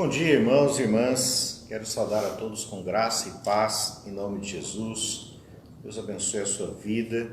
Bom dia, irmãos e irmãs. Quero saudar a todos com graça e paz, em nome de Jesus. Deus abençoe a sua vida.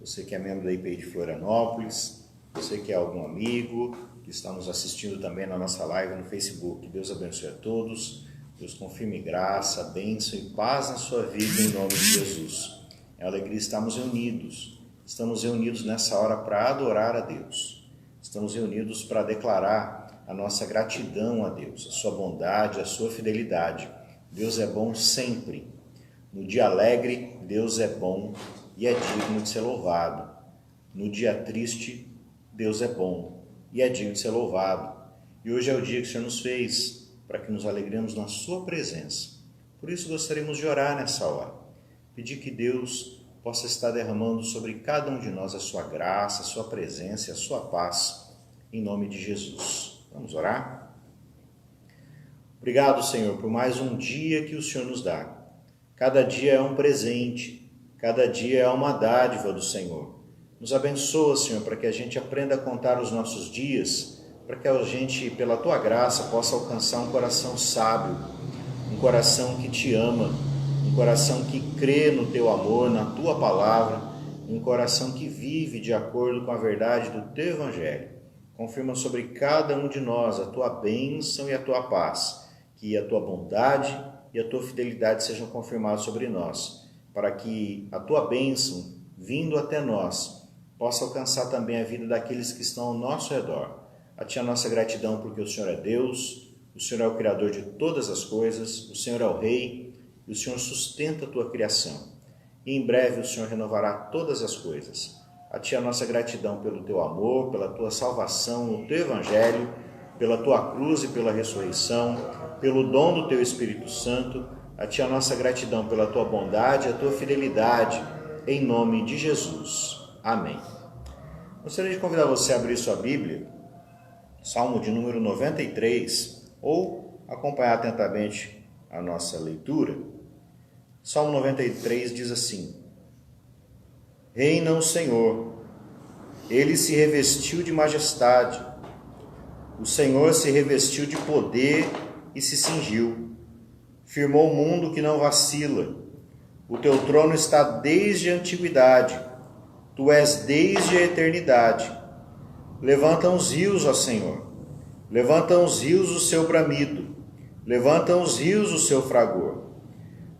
Você que é membro da IPI de Florianópolis, você que é algum amigo, que está nos assistindo também na nossa live no Facebook. Deus abençoe a todos. Deus confirme graça, bênção e paz na sua vida, em nome de Jesus. É uma alegria estarmos reunidos. Estamos reunidos nessa hora para adorar a Deus. Estamos reunidos para declarar a nossa gratidão a Deus, a sua bondade, a sua fidelidade. Deus é bom sempre. No dia alegre, Deus é bom e é digno de ser louvado. No dia triste, Deus é bom e é digno de ser louvado. E hoje é o dia que o Senhor nos fez para que nos alegremos na sua presença. Por isso gostaríamos de orar nessa hora. Pedir que Deus possa estar derramando sobre cada um de nós a sua graça, a sua presença e a sua paz, em nome de Jesus. Vamos orar? Obrigado, Senhor, por mais um dia que o Senhor nos dá. Cada dia é um presente, cada dia é uma dádiva do Senhor. Nos abençoa, Senhor, para que a gente aprenda a contar os nossos dias, para que a gente, pela Tua graça, possa alcançar um coração sábio, um coração que Te ama, um coração que crê no Teu amor, na Tua palavra, um coração que vive de acordo com a verdade do Teu Evangelho. Confirma sobre cada um de nós a Tua bênção e a Tua paz, que a Tua bondade e a Tua fidelidade sejam confirmados sobre nós, para que a Tua bênção, vindo até nós, possa alcançar também a vida daqueles que estão ao nosso redor. A Ti a nossa gratidão, porque o Senhor é Deus, o Senhor é o Criador de todas as coisas, o Senhor é o Rei, e o Senhor sustenta a Tua criação. E em breve o Senhor renovará todas as coisas. A Ti a nossa gratidão pelo Teu amor, pela Tua salvação no Teu Evangelho, pela Tua cruz e pela ressurreição, pelo dom do Teu Espírito Santo. A Ti a nossa gratidão pela Tua bondade e a Tua fidelidade, em nome de Jesus. Amém. Gostaria de convidar você a abrir sua Bíblia, Salmo de número 93, ou acompanhar atentamente a nossa leitura. Salmo 93 diz assim: Reina o Senhor, Ele se revestiu de majestade, o Senhor se revestiu de poder e se cingiu, firmou o mundo que não vacila, o teu trono está desde a antiguidade, tu és desde a eternidade. Levantam os rios, ó Senhor, levantam os rios o seu bramido, levantam os rios o seu fragor.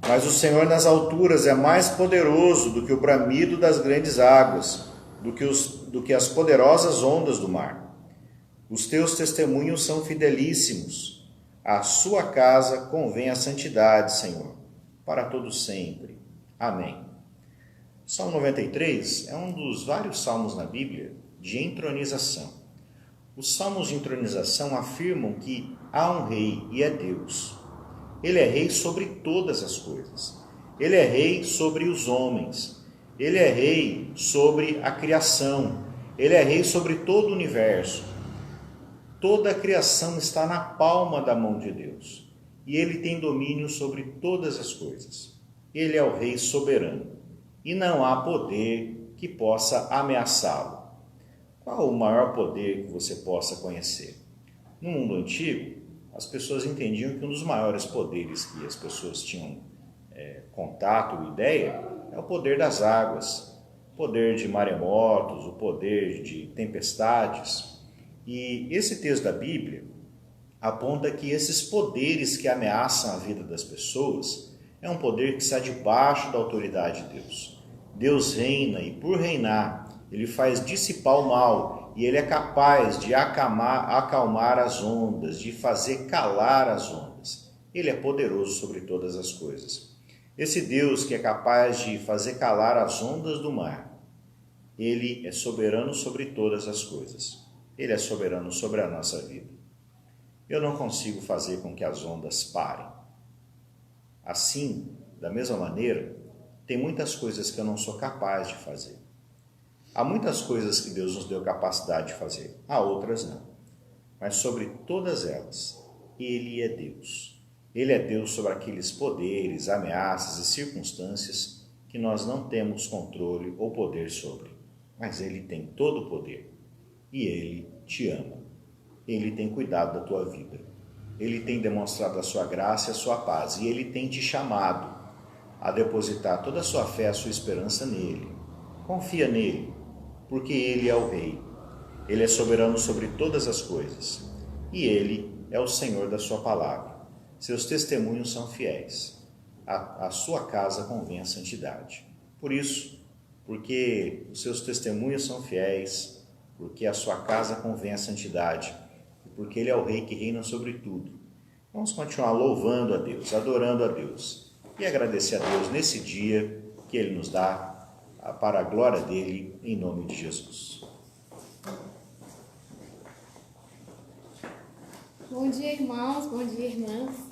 Mas o Senhor nas alturas é mais poderoso do que o bramido das grandes águas, do que as poderosas ondas do mar. Os teus testemunhos são fidelíssimos. À sua casa convém a santidade, Senhor, para todo sempre. Amém. Salmo 93 é um dos vários salmos na Bíblia de entronização. Os salmos de entronização afirmam que há um rei e é Deus. Ele é rei sobre todas as coisas. Ele é rei sobre os homens. Ele é rei sobre a criação. Ele é rei sobre todo o universo. Toda a criação está na palma da mão de Deus. E Ele tem domínio sobre todas as coisas. Ele é o rei soberano. E não há poder que possa ameaçá-lo. Qual o maior poder que você possa conhecer? No mundo antigo, as pessoas entendiam que um dos maiores poderes que as pessoas tinham contato ou ideia é o poder das águas, o poder de maremotos, o poder de tempestades. E esse texto da Bíblia aponta que esses poderes que ameaçam a vida das pessoas é um poder que está debaixo da autoridade de Deus. Deus reina e, por reinar, Ele faz dissipar o mal. E Ele é capaz de acalmar as ondas, de fazer calar as ondas. Ele é poderoso sobre todas as coisas. Esse Deus que é capaz de fazer calar as ondas do mar, Ele é soberano sobre todas as coisas. Ele é soberano sobre a nossa vida. Eu não consigo fazer com que as ondas parem. Assim, da mesma maneira, tem muitas coisas que eu não sou capaz de fazer. Há muitas coisas que Deus nos deu capacidade de fazer, há outras não. Mas sobre todas elas, Ele é Deus. Ele é Deus sobre aqueles poderes, ameaças e circunstâncias que nós não temos controle ou poder sobre. Mas Ele tem todo o poder e Ele te ama. Ele tem cuidado da tua vida. Ele tem demonstrado a sua graça e a sua paz, e Ele tem te chamado a depositar toda a sua fé, a sua esperança nele. Confia nele, porque Ele é o Rei. Ele é soberano sobre todas as coisas, e Ele é o Senhor da sua palavra. Seus testemunhos são fiéis. A sua casa convém a santidade. Por isso, porque os seus testemunhos são fiéis, porque a sua casa convém a santidade, porque Ele é o Rei que reina sobre tudo. Vamos continuar louvando a Deus, adorando a Deus e agradecer a Deus nesse dia que Ele nos dá para a glória dEle, em nome de Jesus. Bom dia, irmãos, bom dia, irmãs.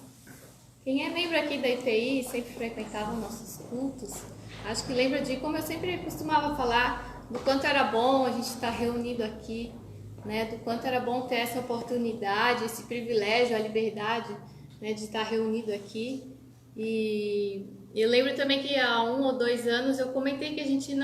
Quem é membro aqui da IPI, sempre frequentava nossos cultos, acho que lembra de como eu sempre costumava falar do quanto era bom a gente estar reunido aqui, né? Do quanto era bom ter essa oportunidade, esse privilégio, a liberdade, né, de estar reunido aqui. E eu lembro também que há 1 ou 2 anos eu comentei que a gente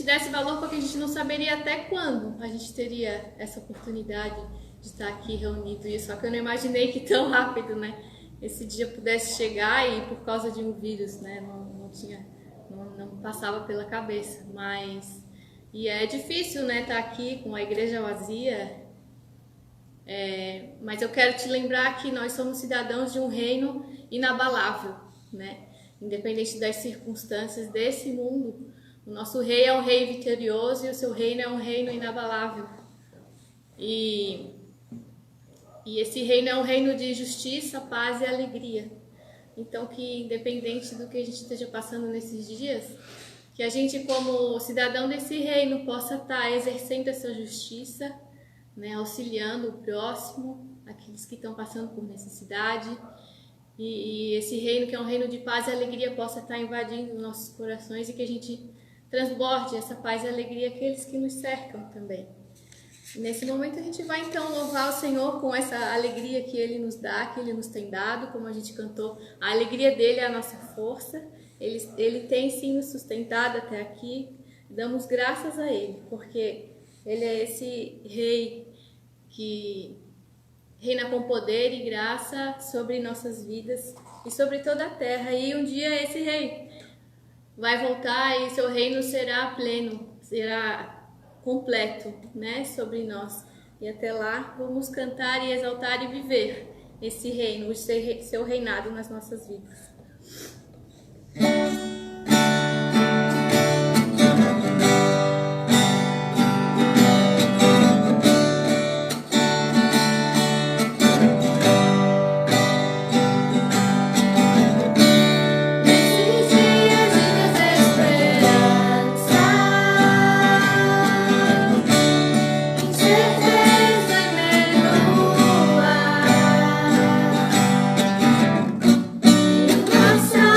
desse valor porque a gente não saberia até quando a gente teria essa oportunidade de estar aqui reunido. E só que eu não imaginei que tão rápido, né, esse dia pudesse chegar, e por causa de um vírus, né, não passava pela cabeça. E é difícil, né, estar aqui com a igreja vazia, mas eu quero te lembrar que nós somos cidadãos de um reino inabalável, né? Independente das circunstâncias desse mundo, o nosso rei é um rei vitorioso e o seu reino é um reino inabalável. E esse reino é um reino de justiça, paz e alegria. Então, que independente do que a gente esteja passando nesses dias, que a gente, como cidadão desse reino, possa estar exercendo essa justiça, né, auxiliando o próximo, aqueles que estão passando por necessidade, e esse reino, que é um reino de paz e alegria, possa estar invadindo nossos corações, e que a gente transborde essa paz e alegria àqueles que nos cercam também. Nesse momento a gente vai então louvar o Senhor com essa alegria que Ele nos dá, que Ele nos tem dado, como a gente cantou, a alegria dEle é a nossa força. Ele tem sim nos sustentado até aqui, damos graças a Ele, porque Ele é esse Rei que reina com poder e graça sobre nossas vidas e sobre toda a terra. E um dia esse Rei vai voltar e seu reino será pleno, será completo, né, sobre nós. E até lá vamos cantar e exaltar e viver esse reino, seu reinado nas nossas vidas. Nossa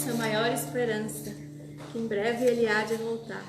nossa maior esperança, que em breve Ele há de voltar.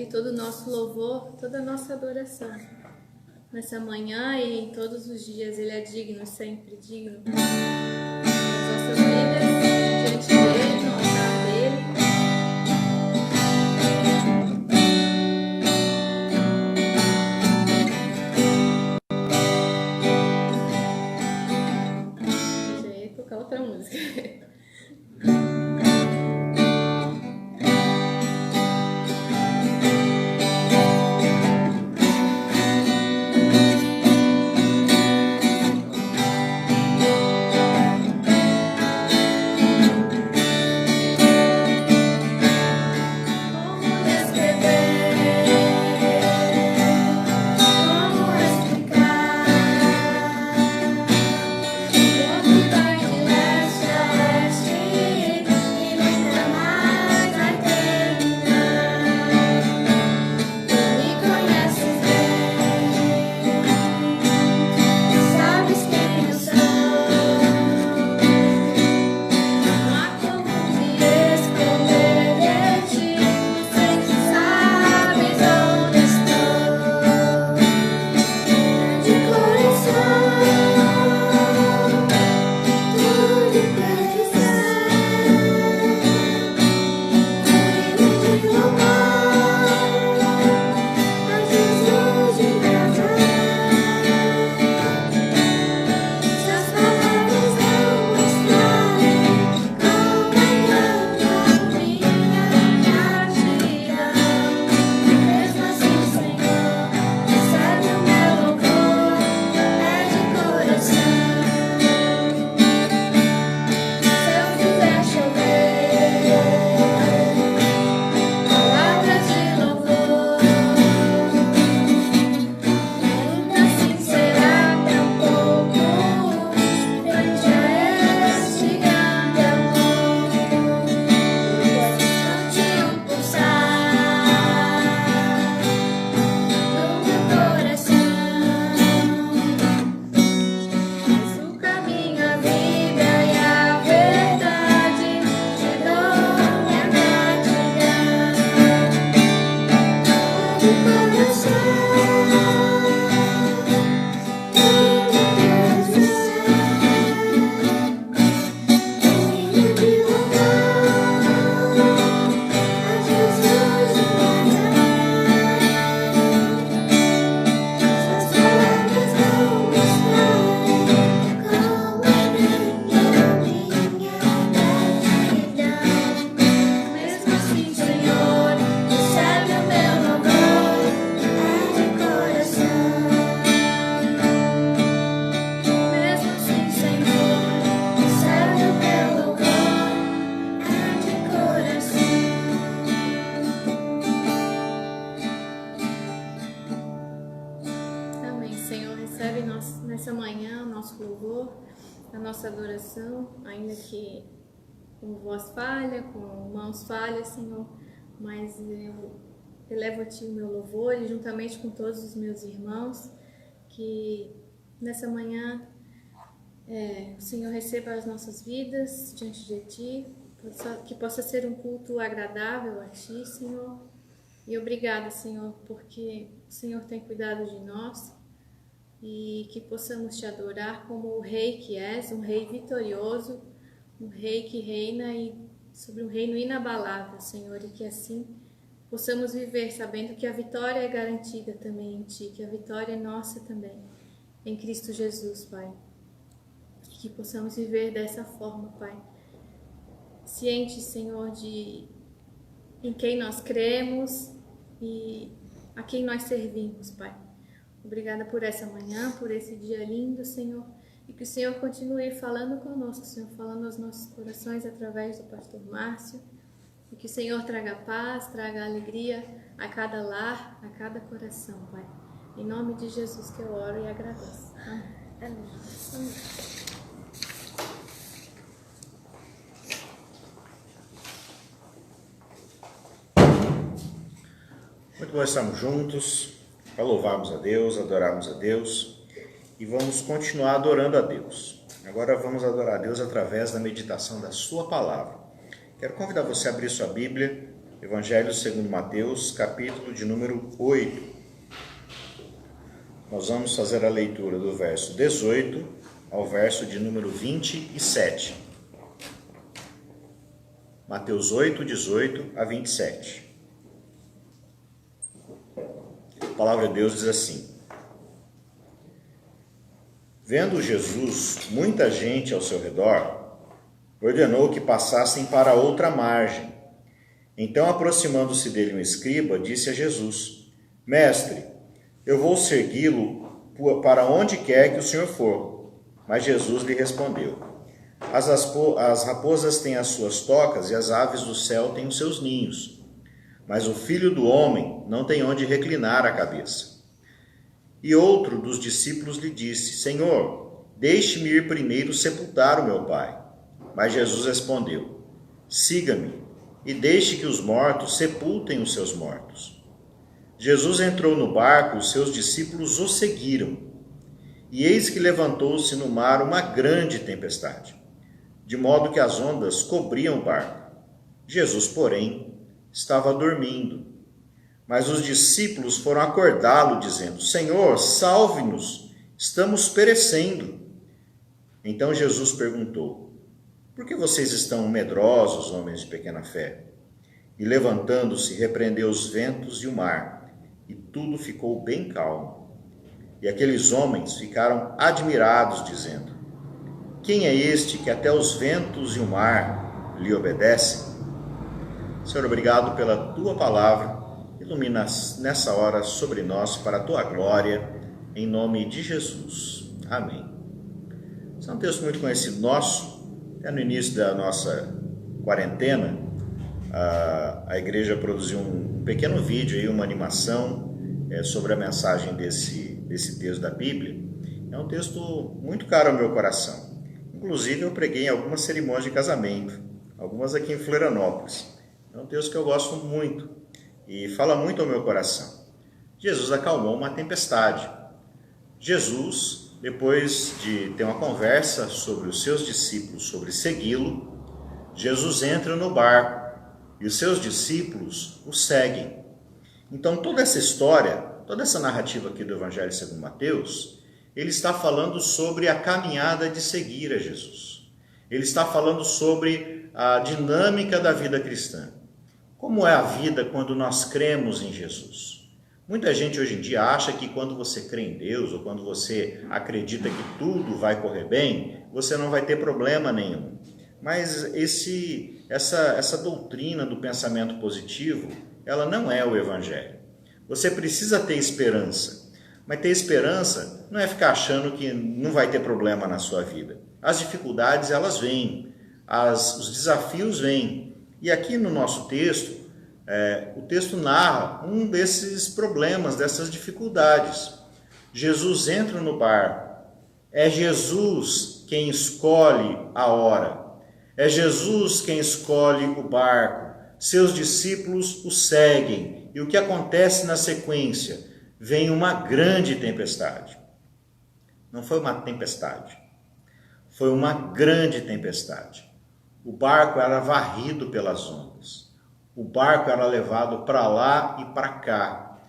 Todo o nosso louvor, toda a nossa adoração. Nessa manhã e em todos os dias, Ele é digno, sempre digno. As nossas vidas diante dEle, no altar dEle. Deixa eu tocar outra música. a nossa adoração, ainda que com voz falha, com mãos falhas, Senhor, mas eu elevo a Ti o meu louvor e juntamente com todos os meus irmãos, que nessa manhã o Senhor receba as nossas vidas diante de Ti, que possa ser um culto agradável a Ti, Senhor. E obrigada, Senhor, porque o Senhor tem cuidado de nós e que possamos Te adorar como o Rei que és, um Rei vitorioso, um Rei que reina e sobre um reino inabalável, Senhor, e que assim possamos viver sabendo que a vitória é garantida também em Ti, que a vitória é nossa também, em Cristo Jesus, Pai. Que possamos viver dessa forma, Pai. Cientes, Senhor, de em quem nós cremos e a quem nós servimos, Pai. Obrigada por essa manhã, por esse dia lindo, Senhor. E que o Senhor continue falando conosco, Senhor, falando aos nossos corações através do pastor Márcio. E que o Senhor traga paz, traga alegria a cada lar, a cada coração, Pai. Em nome de Jesus que eu oro e agradeço. Amém. Amém. Muito bom estarmos juntos para louvarmos a Deus, adorarmos a Deus e vamos continuar adorando a Deus. Agora vamos adorar a Deus através da meditação da Sua Palavra. Quero convidar você a abrir sua Bíblia, Evangelho segundo Mateus, capítulo de número 8. Nós vamos fazer a leitura do verso 18 ao verso de número 27. Mateus 8, 18 a 27. A palavra de Deus diz assim: Vendo Jesus muita gente ao seu redor, ordenou que passassem para outra margem. Então, aproximando-se dele um escriba, disse a Jesus: Mestre, eu vou segui-lo para onde quer que o Senhor for. Mas Jesus lhe respondeu: As raposas têm as suas tocas e as aves do céu têm os seus ninhos, mas o Filho do Homem não tem onde reclinar a cabeça. E outro dos discípulos lhe disse: Senhor, deixe-me ir primeiro sepultar o meu pai. Mas Jesus respondeu: Siga-me e deixe que os mortos sepultem os seus mortos. Jesus entrou no barco e os seus discípulos o seguiram. E eis que levantou-se no mar uma grande tempestade, de modo que as ondas cobriam o barco. Jesus, porém, estava dormindo. Mas os discípulos foram acordá-lo, dizendo: Senhor, salve-nos, estamos perecendo. Então Jesus perguntou: Por que vocês estão medrosos, homens de pequena fé? E levantando-se, repreendeu os ventos e o mar, e tudo ficou bem calmo. E aqueles homens ficaram admirados, dizendo: Quem é este que até os ventos e o mar lhe obedecem? Senhor, obrigado pela Tua palavra. Ilumina nessa hora sobre nós para a Tua glória, em nome de Jesus. Amém. Esse é um texto muito conhecido nosso. Até no início da nossa quarentena, a igreja produziu um pequeno vídeo, aí, uma animação sobre a mensagem desse texto da Bíblia. É um texto muito caro ao meu coração. Inclusive, eu preguei em algumas cerimônias de casamento, algumas aqui em Florianópolis. É um texto que eu gosto muito e fala muito ao meu coração. Jesus acalmou uma tempestade. Jesus, depois de ter uma conversa sobre os seus discípulos, sobre segui-lo, Jesus entra no barco e os seus discípulos o seguem. Então toda essa história, toda essa narrativa aqui do Evangelho segundo Mateus, ele está falando sobre a caminhada de seguir a Jesus. Ele está falando sobre a dinâmica da vida cristã. Como é a vida quando nós cremos em Jesus? Muita gente hoje em dia acha que quando você crê em Deus, ou quando você acredita que tudo vai correr bem, você não vai ter problema nenhum. Mas essa doutrina do pensamento positivo, ela não é o Evangelho. Você precisa ter esperança, mas ter esperança não é ficar achando que não vai ter problema na sua vida. As dificuldades, elas vêm, os desafios vêm. E aqui no nosso texto, o texto narra um desses problemas, dessas dificuldades. Jesus entra no barco. É Jesus quem escolhe a hora. É Jesus quem escolhe o barco. Seus discípulos o seguem. E o que acontece na sequência? Vem uma grande tempestade. Não foi uma tempestade. Foi uma grande tempestade. O barco era varrido pelas ondas. O barco era levado para lá e para cá.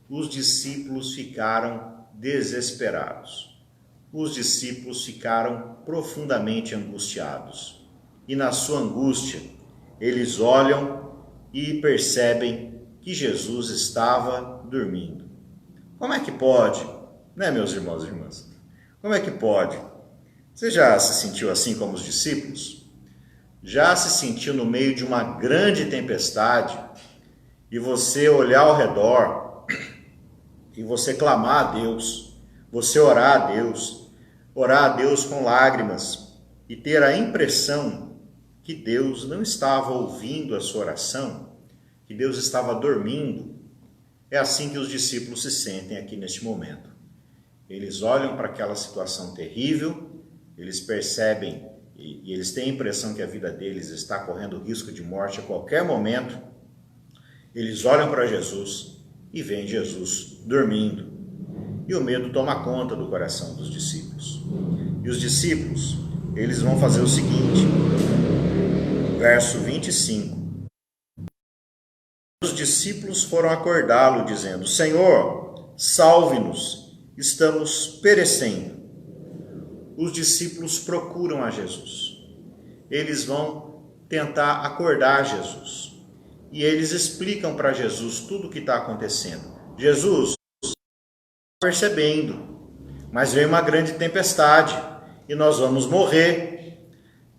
Os discípulos ficaram desesperados. Os discípulos ficaram profundamente angustiados. E na sua angústia, eles olham e percebem que Jesus estava dormindo. Como é que pode? Né, meus irmãos e irmãs? Como é que pode? Você já se sentiu assim como os discípulos? Já se sentiu no meio de uma grande tempestade e você olhar ao redor e você clamar a Deus, você orar a Deus com lágrimas e ter a impressão que Deus não estava ouvindo a sua oração, que Deus estava dormindo? É assim que os discípulos se sentem aqui neste momento. Eles olham para aquela situação terrível, eles percebem e eles têm a impressão que a vida deles está correndo risco de morte a qualquer momento. Eles olham para Jesus e veem Jesus dormindo. E o medo toma conta do coração dos discípulos. E os discípulos, eles vão fazer o seguinte, verso 25. Os discípulos foram acordá-lo, dizendo: Senhor, salve-nos, estamos perecendo. Os discípulos procuram a Jesus. Eles vão tentar acordar Jesus. E eles explicam para Jesus tudo o que está acontecendo. Jesus está percebendo, mas veio uma grande tempestade e nós vamos morrer.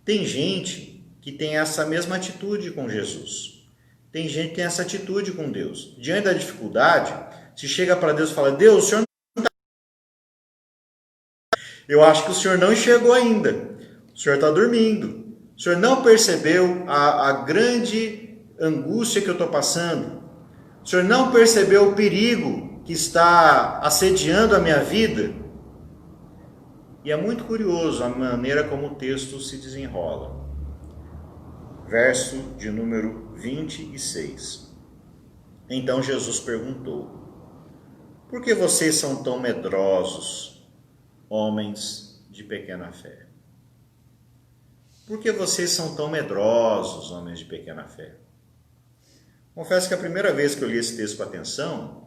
Tem gente que tem essa mesma atitude com Jesus. Tem gente que tem essa atitude com Deus. Diante da dificuldade, se chega para Deus e fala: Deus, o Senhor não está... Eu acho que o Senhor não enxergou ainda. O Senhor está dormindo. O Senhor não percebeu a grande angústia que eu estou passando. O Senhor não percebeu o perigo que está assediando a minha vida. E é muito curioso a maneira como o texto se desenrola. Verso de número 26. Então Jesus perguntou: por que vocês são tão medrosos, homens de pequena fé? Por que vocês são tão medrosos, homens de pequena fé? Confesso que a primeira vez que eu li esse texto com atenção,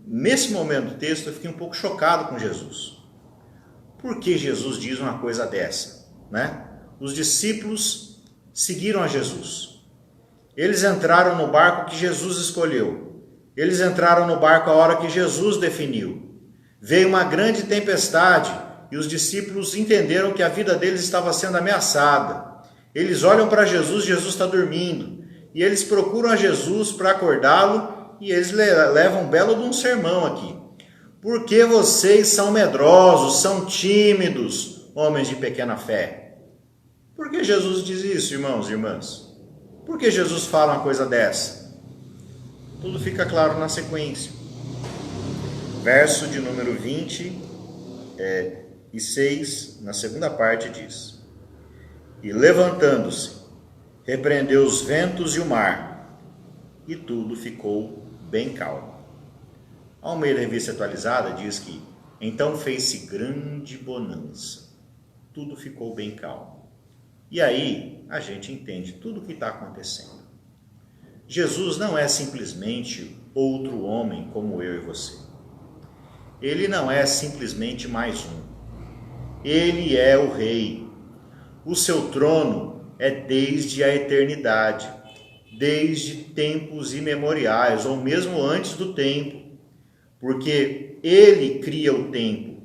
nesse momento do texto, eu fiquei um pouco chocado com Jesus. Por que Jesus diz uma coisa dessa, né? Os discípulos seguiram a Jesus. Eles entraram no barco que Jesus escolheu. Eles entraram no barco a hora que Jesus definiu. Veio uma grande tempestade e os discípulos entenderam que a vida deles estava sendo ameaçada. Eles olham para Jesus, Jesus está dormindo. E eles procuram a Jesus para acordá-lo e eles levam um belo de um sermão aqui. Por que vocês são medrosos, são tímidos, homens de pequena fé? Por que Jesus diz isso, irmãos e irmãs? Por que Jesus fala uma coisa dessa? Tudo fica claro na sequência. Verso de número 26, na segunda parte diz: e levantando-se, repreendeu os ventos e o mar, e tudo ficou bem calmo. A Almeida Revista Atualizada diz que então fez-se grande bonança. Tudo ficou bem calmo. E aí a gente entende tudo o que está acontecendo. Jesus não é simplesmente outro homem como eu e você. Ele não é simplesmente mais um. Ele é o Rei. O seu trono é desde a eternidade, desde tempos imemoriais, ou mesmo antes do tempo, porque ele cria o tempo.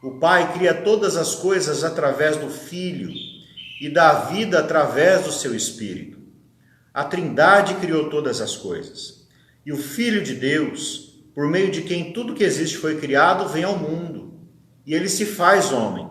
O Pai cria todas as coisas através do Filho e dá vida através do seu Espírito. A Trindade criou todas as coisas. E o Filho de Deus, por meio de quem tudo que existe foi criado, vem ao mundo. E ele se faz homem.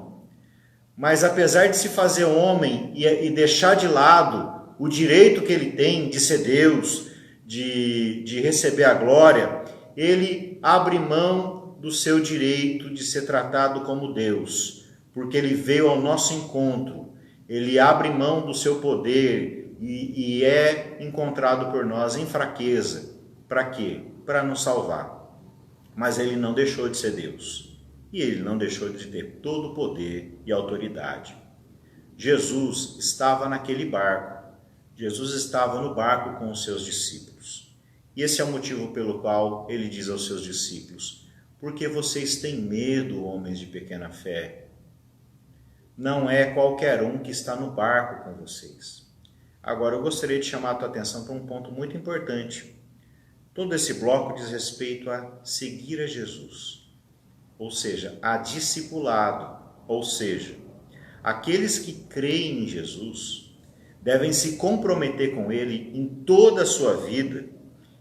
Mas apesar de se fazer homem e deixar de lado o direito que ele tem de ser Deus, de receber a glória, ele abre mão do seu direito de ser tratado como Deus, porque ele veio ao nosso encontro, ele abre mão do seu poder e é encontrado por nós em fraqueza. Para quê? Para nos salvar. Mas ele não deixou de ser Deus. E ele não deixou de ter todo o poder e autoridade. Jesus estava naquele barco. Jesus estava no barco com os seus discípulos. E esse é o motivo pelo qual ele diz aos seus discípulos: por que vocês têm medo, homens de pequena fé? Não é qualquer um que está no barco com vocês. Agora eu gostaria de chamar a tua atenção para um ponto muito importante. Todo esse bloco diz respeito a seguir a Jesus, ou seja, a discipulado, ou seja, aqueles que creem em Jesus devem se comprometer com ele em toda a sua vida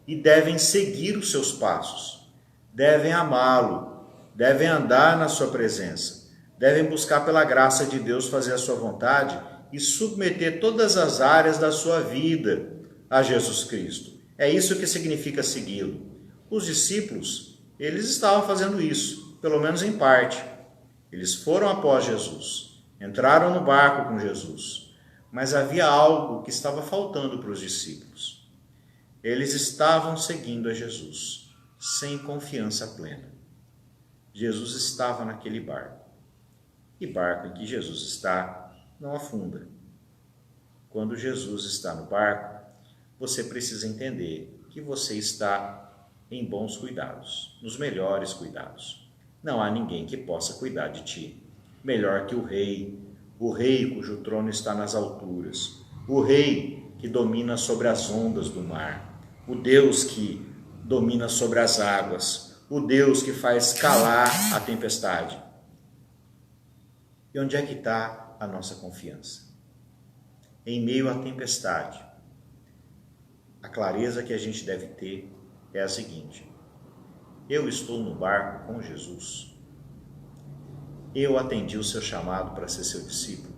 e devem seguir os seus passos, devem amá-lo, devem andar na sua presença, devem buscar pela graça de Deus fazer a sua vontade e submeter todas as áreas da sua vida a Jesus Cristo. É isso que significa segui-lo. Os discípulos, eles estavam fazendo isso, pelo menos em parte. Eles foram após Jesus, entraram no barco com Jesus, mas havia algo que estava faltando para os discípulos. Eles estavam seguindo a Jesus, sem confiança plena. Jesus estava naquele barco. E barco em que Jesus está não afunda. Quando Jesus está no barco, você precisa entender que você está em bons cuidados, nos melhores cuidados. Não há ninguém que possa cuidar de ti melhor que o rei cujo trono está nas alturas, o rei que domina sobre as ondas do mar, o Deus que domina sobre as águas, o Deus que faz calar a tempestade. E onde é que está a nossa confiança? Em meio à tempestade, a clareza que a gente deve ter é a seguinte: eu estou no barco com Jesus. Eu atendi o seu chamado para ser seu discípulo.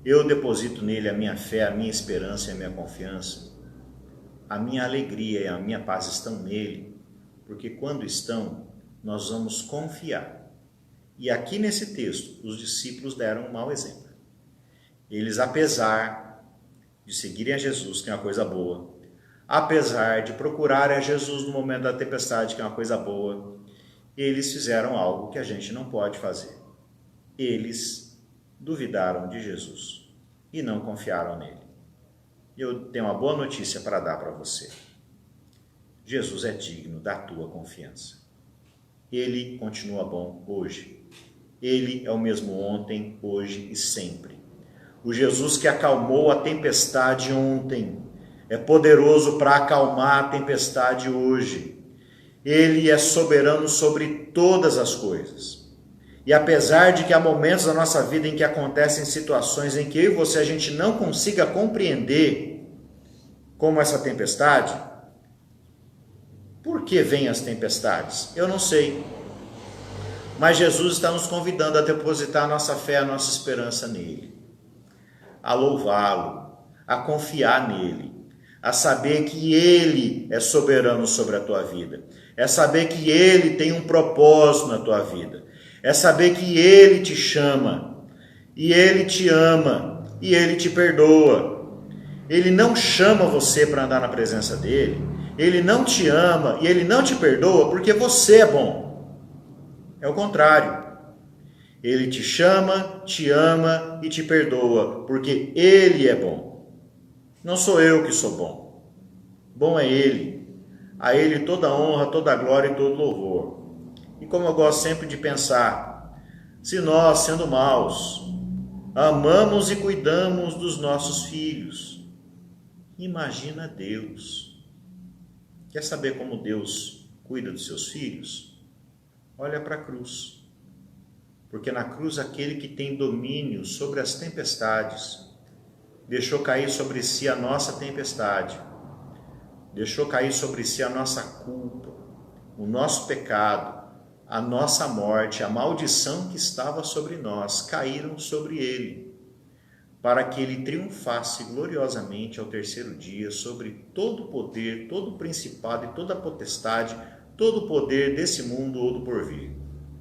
Eu deposito nele a minha fé, a minha esperança e a minha confiança. A minha alegria e a minha paz estão nele, porque quando estão, nós vamos confiar. E aqui nesse texto, os discípulos deram um mau exemplo. Eles, apesar de seguirem a Jesus, que é uma coisa boa, apesar de procurarem a Jesus no momento da tempestade, que é uma coisa boa, eles fizeram algo que a gente não pode fazer. Eles duvidaram de Jesus e não confiaram nele. Eu tenho uma boa notícia para dar para você. Jesus é digno da tua confiança. Ele continua bom hoje. Ele é o mesmo ontem, hoje e sempre. O Jesus que acalmou a tempestade ontem é poderoso para acalmar a tempestade hoje. Ele é soberano sobre todas as coisas. E apesar de que há momentos da nossa vida em que acontecem situações em que eu e você a gente não consiga compreender, como essa tempestade, por que vêm as tempestades? Eu não sei. Mas Jesus está nos convidando a depositar a nossa fé, a nossa esperança nele, a louvá-lo, a confiar nele, a saber que ele é soberano sobre a tua vida, é saber que ele tem um propósito na tua vida, é saber que ele te chama, e ele te ama, e ele te perdoa. Ele não chama você para andar na presença dele, ele não te ama e ele não te perdoa porque você é bom. É o contrário. Ele te chama, te ama e te perdoa porque ele é bom. Não sou eu que sou bom. Bom é ele. A ele toda a honra, toda a glória e todo louvor. E como eu gosto sempre de pensar, se nós, sendo maus, amamos e cuidamos dos nossos filhos, imagina Deus. Quer saber como Deus cuida dos seus filhos? Olha para a cruz. Porque na cruz aquele que tem domínio sobre as tempestades deixou cair sobre si a nossa tempestade, deixou cair sobre si a nossa culpa, o nosso pecado, a nossa morte, a maldição que estava sobre nós, caíram sobre ele, para que ele triunfasse gloriosamente ao terceiro dia sobre todo o poder, todo o principado e toda a potestade, todo o poder desse mundo ou do porvir.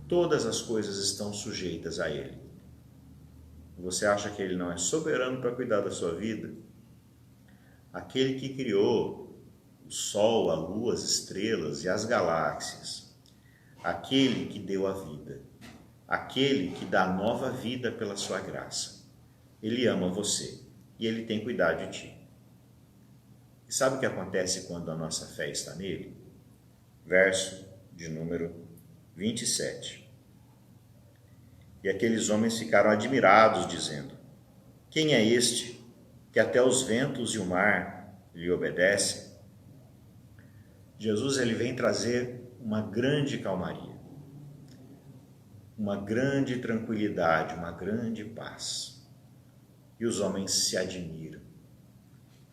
todas as coisas estão sujeitas a Ele. Você acha que Ele não é soberano para cuidar da sua vida? Aquele que criou o sol, a lua, as estrelas e as galáxias, aquele que deu a vida, aquele que dá nova vida pela sua graça, Ele ama você e Ele tem cuidado de ti. E sabe o que acontece quando a nossa fé está nele? Verso de número 27. E aqueles homens ficaram admirados, dizendo: quem é este que até os ventos e o mar lhe obedecem? Jesus, ele vem trazer uma grande calmaria, uma grande tranquilidade, uma grande paz. E os homens se admiram.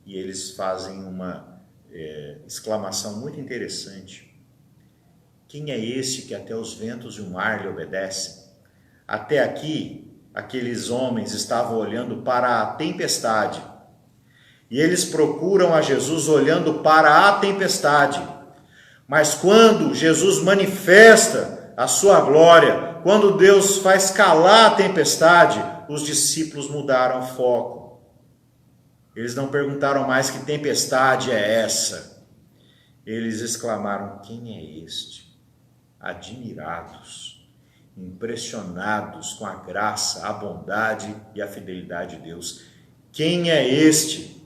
E eles fazem uma exclamação muito interessante. Quem é este que até os ventos e o mar lhe obedecem? Até aqui, aqueles homens estavam olhando para a tempestade. E eles procuram a Jesus olhando para a tempestade. Mas quando Jesus manifesta a sua glória, quando Deus faz calar a tempestade, os discípulos mudaram o foco. Eles não perguntaram mais que tempestade é essa. Eles exclamaram: quem é este? Admirados, impressionados com a graça, a bondade e a fidelidade de Deus. Quem é este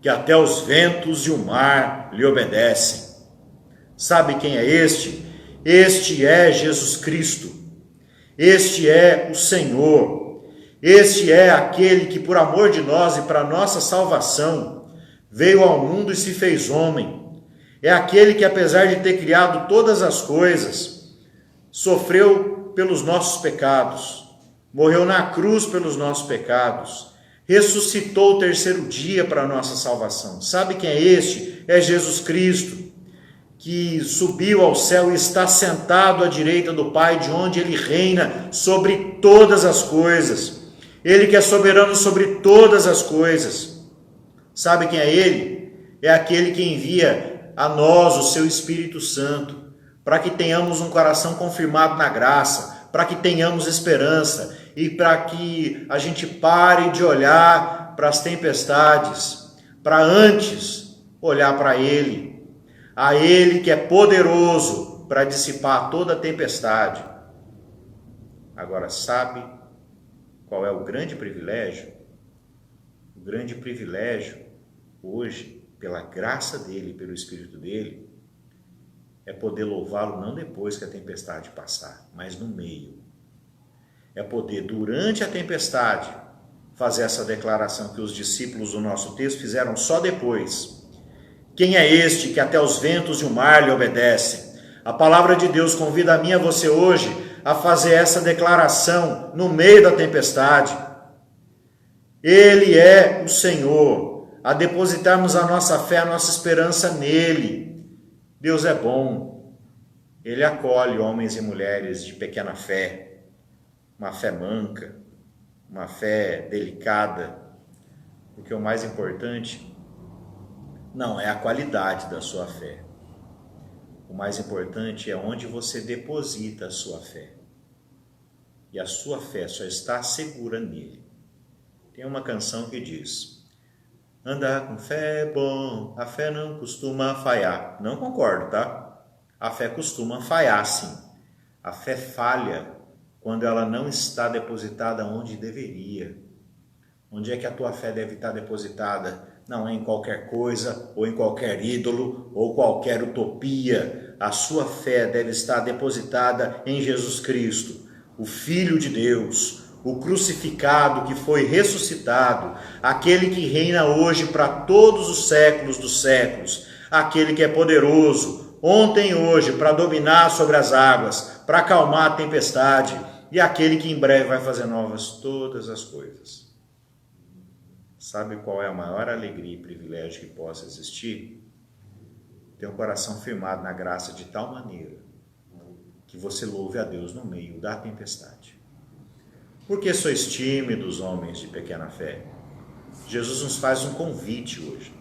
que até os ventos e o mar lhe obedecem? Sabe quem é este? Este é Jesus Cristo. Este é o Senhor. Este é aquele que, por amor de nós e para nossa salvação, veio ao mundo e se fez homem. É aquele que, apesar de ter criado todas as coisas, sofreu pelos nossos pecados, morreu na cruz pelos nossos pecados, ressuscitou o terceiro dia para a nossa salvação. Sabe quem é este? É Jesus Cristo, que subiu ao céu e está sentado à direita do Pai, de onde Ele reina sobre todas as coisas. Ele que é soberano sobre todas as coisas. Sabe quem é Ele? É aquele que envia a nós o seu Espírito Santo, para que tenhamos um coração confirmado na graça, para que tenhamos esperança e para que a gente pare de olhar para as tempestades, para antes olhar para Ele, a Ele que é poderoso para dissipar toda a tempestade. Agora, sabe qual é o grande privilégio? O grande privilégio hoje, pela graça dele, pelo Espírito dele, é poder louvá-lo não depois que a tempestade passar, mas no meio. É poder, durante a tempestade, fazer essa declaração que os discípulos do nosso texto fizeram só depois. Quem é este que até os ventos e o mar lhe obedecem? A palavra de Deus convida a mim e a você hoje a fazer essa declaração no meio da tempestade. Ele é o Senhor, a depositarmos a nossa fé, a nossa esperança nele. Deus é bom, Ele acolhe homens e mulheres de pequena fé, uma fé manca, uma fé delicada, porque o mais importante não é a qualidade da sua fé. O mais importante é onde você deposita a sua fé. E a sua fé só está segura nele. Tem uma canção que diz: andar com fé é bom, a fé não costuma falhar. Não concordo, tá? A fé costuma falhar, sim. A fé falha quando ela não está depositada onde deveria. Onde é que a tua fé deve estar depositada? Não é em qualquer coisa, ou em qualquer ídolo, ou qualquer utopia. A sua fé deve estar depositada em Jesus Cristo, o Filho de Deus, o crucificado que foi ressuscitado, aquele que reina hoje para todos os séculos dos séculos, aquele que é poderoso, ontem e hoje, para dominar sobre as águas, para acalmar a tempestade, e aquele que em breve vai fazer novas todas as coisas. Sabe qual é a maior alegria e privilégio que possa existir? Ter um coração firmado na graça de tal maneira que você louve a Deus no meio da tempestade. Por que sois tímidos, homens de pequena fé? Jesus nos faz um convite hoje.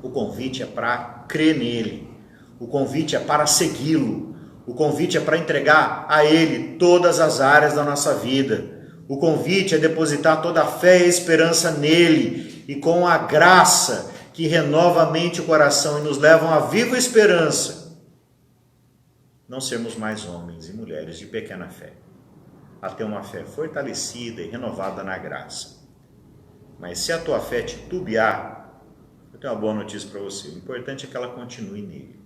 O convite é para crer nele. O convite é para segui-lo. O convite é para entregar a Ele todas as áreas da nossa vida. O convite é depositar toda a fé e a esperança nele, e com a graça que renova a mente e o coração e nos levam à viva esperança, não sermos mais homens e mulheres de pequena fé, a ter uma fé fortalecida e renovada na graça. Mas se a tua fé titubear, eu tenho uma boa notícia para você. O importante é que ela continue nele.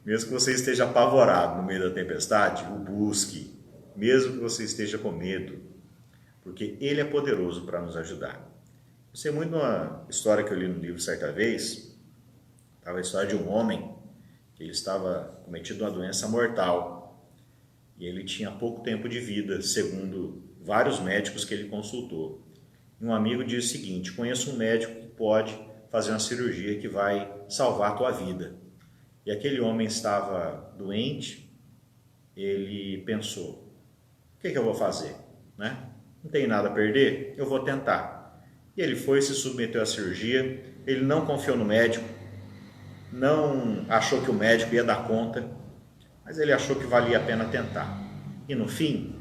Mesmo que você esteja apavorado no meio da tempestade, o busque. Mesmo que você esteja com medo, porque ele é poderoso para nos ajudar. Eu sei muito uma história que eu li no livro certa vez. Estava a história de um homem que ele estava cometido uma doença mortal. E ele tinha pouco tempo de vida, segundo vários médicos que ele consultou. E um amigo disse o seguinte: conheço um médico que pode fazer uma cirurgia que vai salvar a tua vida. E aquele homem estava doente, ele pensou: o que eu vou fazer? Não tenho nada a perder, eu vou tentar. E ele foi, se submeteu à cirurgia, ele não confiou no médico, não achou que o médico ia dar conta, mas ele achou que valia a pena tentar. E no fim,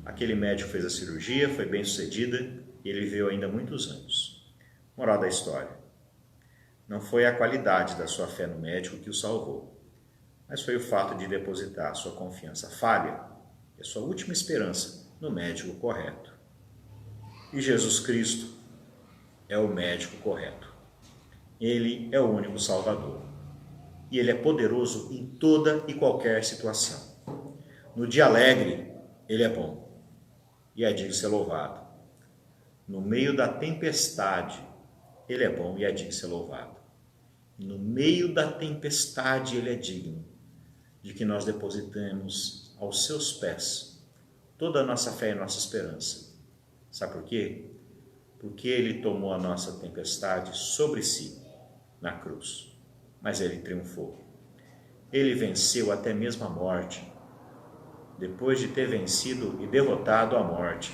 aquele médico fez a cirurgia, foi bem sucedida, e ele viveu ainda muitos anos. Moral da história: não foi a qualidade da sua fé no médico que o salvou, mas foi o fato de depositar a sua confiança falha e a sua última esperança no médico correto. E Jesus Cristo é o médico correto. Ele é o único Salvador. E Ele é poderoso em toda e qualquer situação. No dia alegre, Ele é bom e é digno de ser louvado. No meio da tempestade, Ele é bom e é digno de ser louvado. No meio da tempestade, Ele é digno de que nós depositemos aos seus pés toda a nossa fé e nossa esperança. Sabe por quê? Porque Ele tomou a nossa tempestade sobre si na cruz, mas Ele triunfou. Ele venceu até mesmo a morte. Depois de ter vencido e derrotado a morte,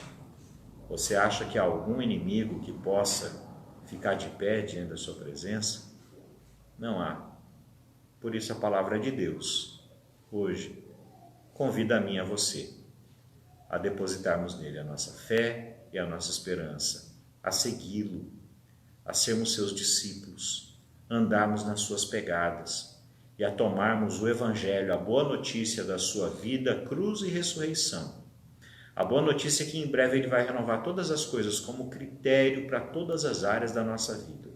você acha que há algum inimigo que possa ficar de pé diante da sua presença? Não há. Por isso a palavra de Deus, hoje, convida a mim e a você a depositarmos nele a nossa fé e a nossa esperança, a segui-lo, a sermos seus discípulos, andarmos nas suas pegadas e a tomarmos o Evangelho, a boa notícia da sua vida, cruz e ressurreição. A boa notícia é que em breve Ele vai renovar todas as coisas como critério para todas as áreas da nossa vida.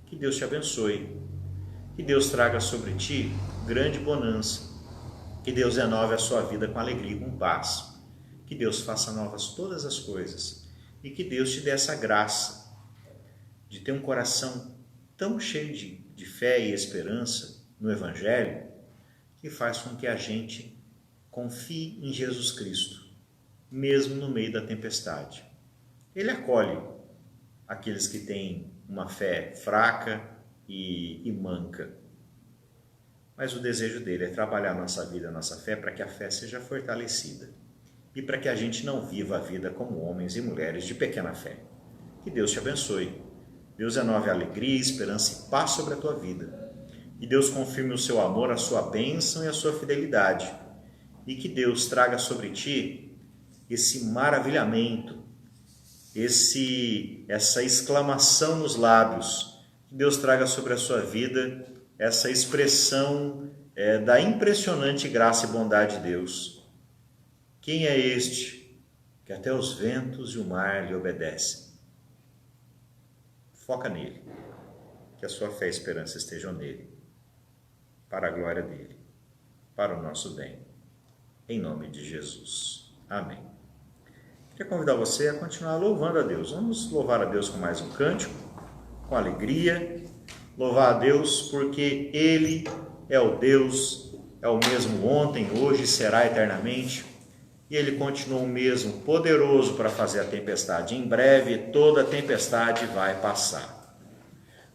Que Deus te abençoe. Que Deus traga sobre ti grande bonança. Que Deus renove a sua vida com alegria e com paz. Que Deus faça novas todas as coisas. E que Deus te dê essa graça de ter um coração tão cheio de fé e esperança no Evangelho, que faz com que a gente confie em Jesus Cristo, mesmo no meio da tempestade. Ele acolhe aqueles que têm uma fé fraca e manca. Mas o desejo dele é trabalhar a nossa vida, a nossa fé, para que a fé seja fortalecida e para que a gente não viva a vida como homens e mulheres de pequena fé. Que Deus te abençoe. Deus renove a alegria, esperança e paz sobre a tua vida. Que Deus confirme o seu amor, a sua bênção e a sua fidelidade. E que Deus traga sobre ti esse maravilhamento, essa exclamação nos lábios. Que Deus traga sobre a sua vida essa expressão da impressionante graça e bondade de Deus. Quem é este que até os ventos e o mar lhe obedecem? Foca nele, que a sua fé e esperança estejam nele, para a glória dele, para o nosso bem, em nome de Jesus. Amém. Queria convidar você a continuar louvando a Deus. Vamos louvar a Deus com mais um cântico, com alegria, louvar a Deus porque Ele é o Deus, é o mesmo ontem, hoje e será eternamente. E Ele continua o mesmo, poderoso para fazer a tempestade. Em breve toda a tempestade vai passar.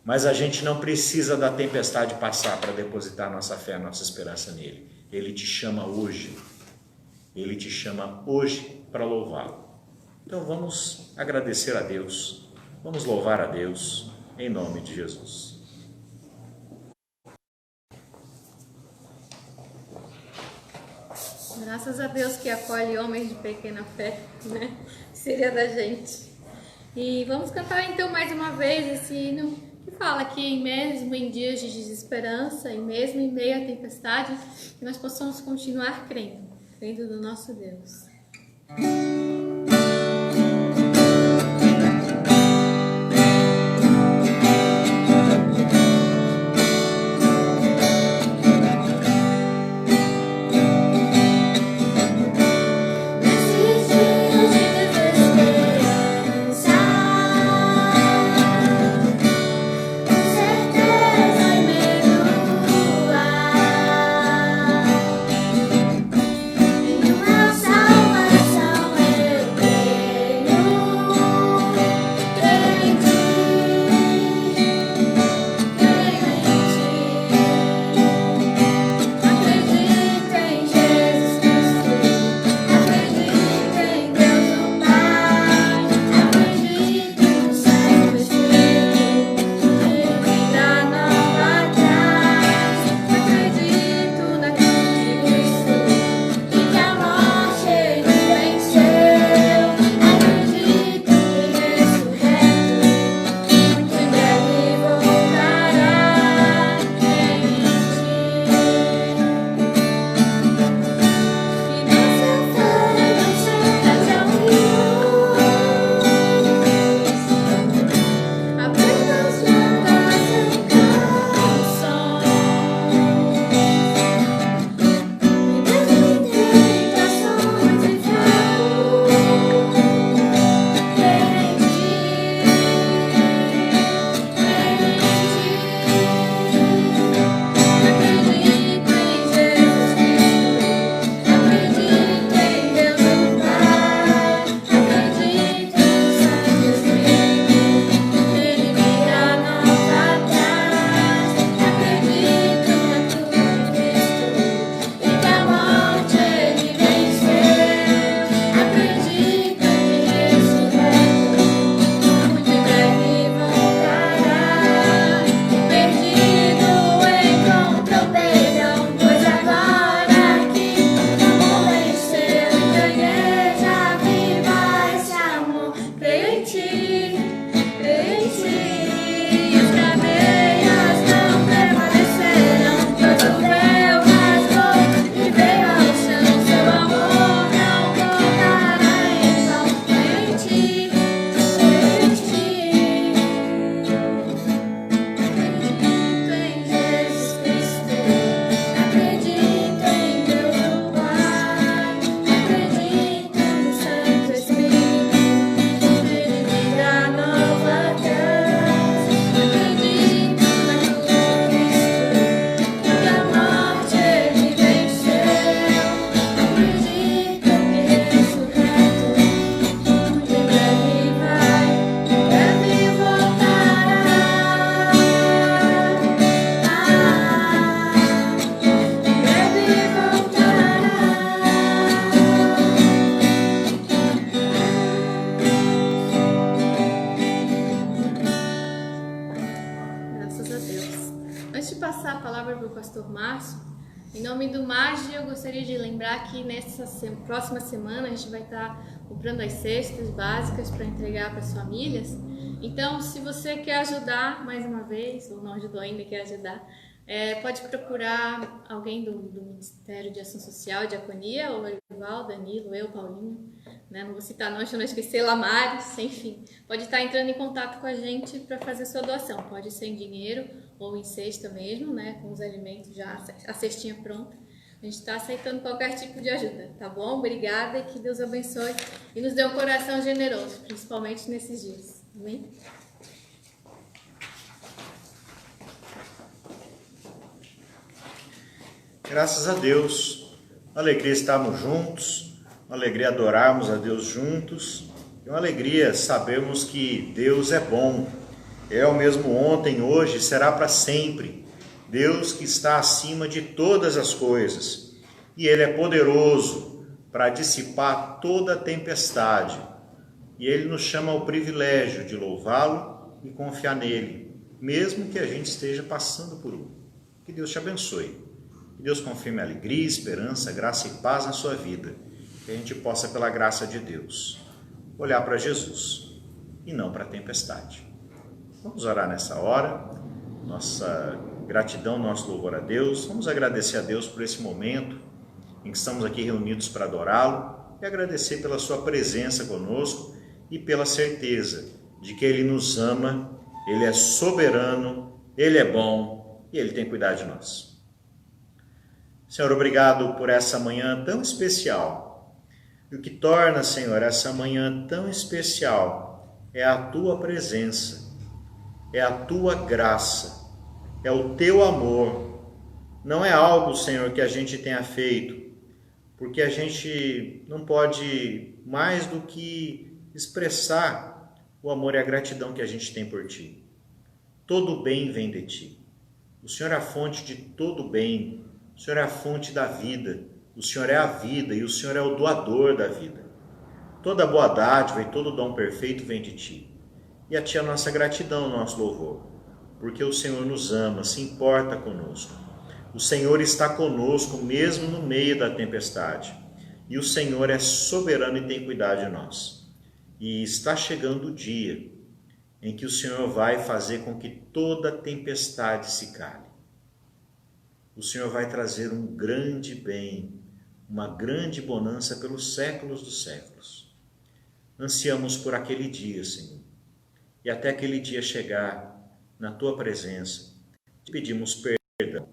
Mas a gente não precisa da tempestade passar para depositar nossa fé, nossa esperança nele. Ele te chama hoje. Ele te chama hoje para louvá-lo. Então vamos agradecer a Deus, vamos louvar a Deus, em nome de Jesus. Graças a Deus que acolhe homens de pequena fé, né? Seria da gente. E vamos cantar então mais uma vez esse hino que fala que mesmo em dias de desesperança e mesmo em meio à tempestade, que nós possamos continuar crendo no nosso Deus. Em nome do MAGE, eu gostaria de lembrar que nessa próxima semana a gente vai estar comprando as cestas básicas para entregar para as famílias. Então, se você quer ajudar mais uma vez, ou não ajudou ainda e quer ajudar, pode procurar alguém do Ministério de Ação Social, Diaconia, o Erival, Danilo, eu, Paulinho, né? Não vou citar nomes para não esquecer, Lamares, enfim. Pode estar entrando em contato com a gente para fazer sua doação. Pode ser em dinheiro ou em cesta mesmo, né? Com os alimentos já, a cestinha pronta. A gente está aceitando qualquer tipo de ajuda, tá bom? Obrigada e que Deus abençoe e nos dê um coração generoso, principalmente nesses dias. Amém? Graças a Deus, uma alegria estarmos juntos, uma alegria adorarmos a Deus juntos, e uma alegria sabermos que Deus é bom, é o mesmo ontem, hoje, será para sempre. Deus que está acima de todas as coisas, e Ele é poderoso para dissipar toda a tempestade, e Ele nos chama ao privilégio de louvá-lo e confiar nele, mesmo que a gente esteja passando por um. Que Deus te abençoe. Que Deus confirme alegria, esperança, graça e paz na sua vida. Que a gente possa, pela graça de Deus, olhar para Jesus e não para a tempestade. Vamos orar nessa hora. Nossa gratidão, nosso louvor a Deus. Vamos agradecer a Deus por esse momento em que estamos aqui reunidos para adorá-lo e agradecer pela sua presença conosco e pela certeza de que Ele nos ama, Ele é soberano, Ele é bom e Ele tem cuidado de nós. Senhor, obrigado por essa manhã tão especial. E o que torna, Senhor, essa manhã tão especial é a Tua presença, é a Tua graça, é o Teu amor. Não é algo, Senhor, que a gente tenha feito, porque a gente não pode mais do que expressar o amor e a gratidão que a gente tem por Ti. Todo bem vem de Ti. O Senhor é a fonte de todo bem. O Senhor é a fonte da vida. O Senhor é a vida e o Senhor é o doador da vida. Toda boa dádiva e todo dom perfeito vem de Ti. E a Ti a nossa gratidão, o nosso louvor, porque o Senhor nos ama, se importa conosco. O Senhor está conosco mesmo no meio da tempestade. E o Senhor é soberano e tem cuidado de nós. E está chegando o dia em que o Senhor vai fazer com que toda tempestade se cale. O Senhor vai trazer um grande bem, uma grande bonança pelos séculos dos séculos. Ansiamos por aquele dia, Senhor. E até aquele dia chegar na Tua presença, te pedimos perdão.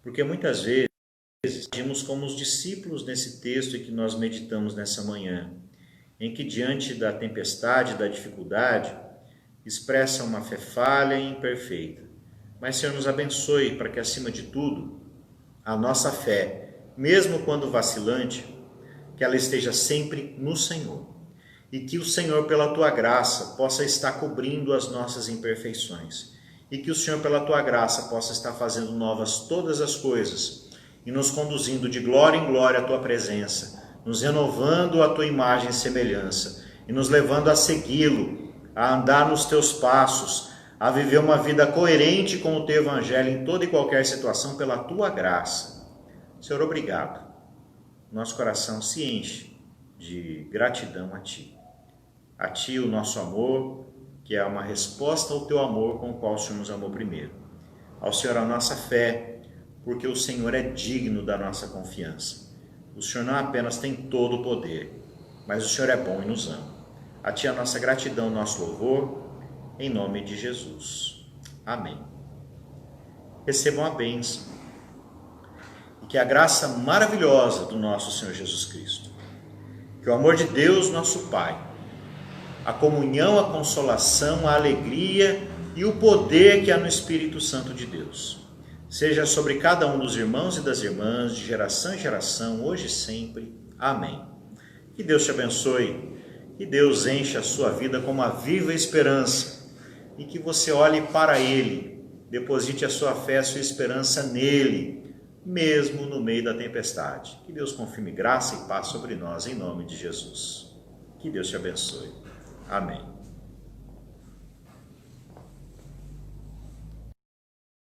Porque muitas vezes agimos como os discípulos nesse texto em que nós meditamos nessa manhã, em que diante da tempestade, da dificuldade, expressa uma fé falha e imperfeita. Mas, Senhor, nos abençoe para que, acima de tudo, a nossa fé, mesmo quando vacilante, que ela esteja sempre no Senhor. E que o Senhor, pela Tua graça, possa estar cobrindo as nossas imperfeições. E que o Senhor, pela Tua graça, possa estar fazendo novas todas as coisas e nos conduzindo de glória em glória à Tua presença, nos renovando a Tua imagem e semelhança e nos levando a segui-lo, a andar nos Teus passos, a viver uma vida coerente com o Teu Evangelho em toda e qualquer situação pela Tua graça. Senhor, obrigado. Nosso coração se enche de gratidão a Ti. A Ti o nosso amor, que é uma resposta ao Teu amor com o qual o Senhor nos amou primeiro. Ao Senhor a nossa fé, porque o Senhor é digno da nossa confiança. O Senhor não apenas tem todo o poder, mas o Senhor é bom e nos ama. A Ti a nossa gratidão, nosso louvor, em nome de Jesus. Amém. Recebam a bênção e que a graça maravilhosa do nosso Senhor Jesus Cristo, que o amor de Deus, nosso Pai, a comunhão, a consolação, a alegria e o poder que há no Espírito Santo de Deus seja sobre cada um dos irmãos e das irmãs, de geração em geração, hoje e sempre. Amém. Que Deus te abençoe, que Deus encha a sua vida com uma viva esperança e que você olhe para Ele, deposite a sua fé, a sua esperança nele, mesmo no meio da tempestade. Que Deus confirme graça e paz sobre nós, em nome de Jesus. Que Deus te abençoe. Amém.